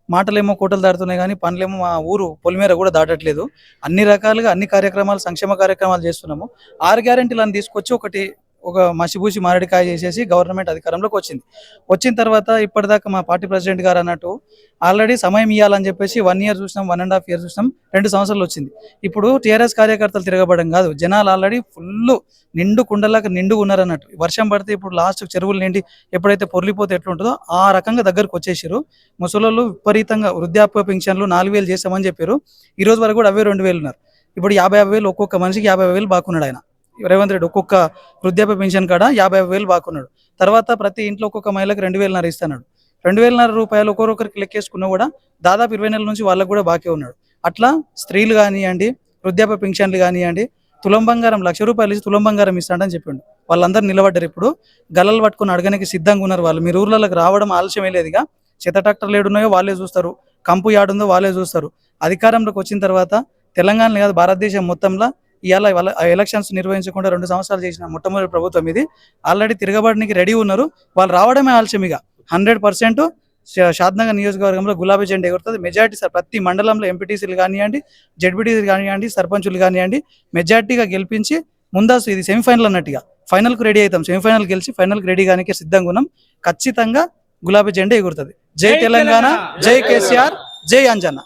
మాటలేమో కోటలు దాటుతున్నాయి కానీ పనులేమో మా ఊరు పొలిమేర కూడా దాటట్లేదు. అన్ని రకాలుగా అన్ని కార్యక్రమాలు, సంక్షేమ కార్యక్రమాలు చేస్తున్నాము. 6 గ్యారెంటీలను తీసుకొచ్చి ఒక మసిబూసి మారడికాయ చేసేసి గవర్నమెంట్ అధికారంలోకి వచ్చింది. వచ్చిన తర్వాత ఇప్పటిదాకా మా పార్టీ ప్రెసిడెంట్ గారు అన్నట్టు ఆల్రెడీ సమయం ఇవ్వాలని చెప్పేసి 1 ఇయర్ చూసినాం, 1.5 ఇయర్ చూసినాం, 2 సంవత్సరాలు వచ్చింది. ఇప్పుడు టీఆర్ఎస్ కార్యకర్తలు తిరగబడం కాదు, జనాలు ఆల్రెడీ ఫుల్ నిండు కుండలాగా నిండుగా ఉన్నారన్నట్టు. వర్షం పడితే ఇప్పుడు లాస్ట్ చెరువులు నిండి ఎప్పుడైతే పొర్లిపోతే ఎట్లుంటుందో ఆ రకంగా దగ్గరకు వచ్చేసారు. ముసలోళ్ళు విపరీతంగా వృద్ధాప్య పెన్షన్లు 4,000 చేస్తామని చెప్పారు. ఈ రోజు వరకు కూడా అవే 2,000 ఉన్నారు. ఇప్పుడు 50,000 ఒక్కొక్క మనిషికి 50,000 బాకున్నాడు ఆయన రేవంత్ రెడ్డి. ఒక్కొక్క వృద్ధాప్య పెన్షన్ కాడ 50,000 బాకున్నాడు. తర్వాత ప్రతి ఇంట్లో ఒక్కొక్క మహిళకు 2,500 ఇస్తున్నాడు. 2,500 రూపాయలు ఒక్కొక్కరికి లెక్కేసుకున్నా కూడా దాదాపు 20 నెలల నుంచి వాళ్ళకు కూడా బాకీ ఉన్నాడు. అట్లా స్త్రీలు కానివ్వండి, వృద్ధాప్య పెన్షన్లు కానివ్వండి, తులం బంగారం 1,00,000 రూపాయలు ఇచ్చి తులం బంగారం ఇస్తాడని చెప్పిండు. వాళ్ళందరూ నిలబడ్డారు. ఇప్పుడు గల్లలు పట్టుకుని అడగడానికి సిద్ధంగా ఉన్నారు వాళ్ళు. మీరు ఊర్లలోకి రావడం ఆలస్యమే లేదుగా. చెత్త ట్రాక్టర్లు ఏడున్నాయో వాళ్ళే చూస్తారు, కంపు యాడుందో వాళ్ళే చూస్తారు. అధికారంలోకి వచ్చిన తర్వాత తెలంగాణ కాదు భారతదేశం మొత్తంలో ఇవాళ ఎలక్షన్స్ నిర్వహించకుండా 2 సంవత్సరాలు చేసిన మొట్టమొదటి ప్రభుత్వం ఇది. ఆల్రెడీ తిరగబడడానికి రెడీ ఉన్నారు. వాళ్ళు రావడమే ఆలస్యం. ఇక 100% షాద్నగర్ నియోజకవర్గంలో గులాబీ జెండా ఎగురుతుంది. మెజార్టీ సార్ ప్రతి మండలంలో ఎంపీటీసీలు కానివ్వండి, జెడ్పీటీసీలు కానివ్వండి, సర్పంచులు కానివ్వండి మెజార్టీగా గెలిపించి ముందాసు ఇది సెమీఫైనల్ అన్నట్టుగా ఫైనల్కు రెడీ అవుతాం. సెమీఫైనల్ గెలిచి ఫైనల్కి రెడీ కానీ సిద్ధంగా ఉన్నాం. ఖచ్చితంగా గులాబీ జెండా ఎగురుతుంది. జై తెలంగాణ, జై కేసీఆర్, జై అంజన్న.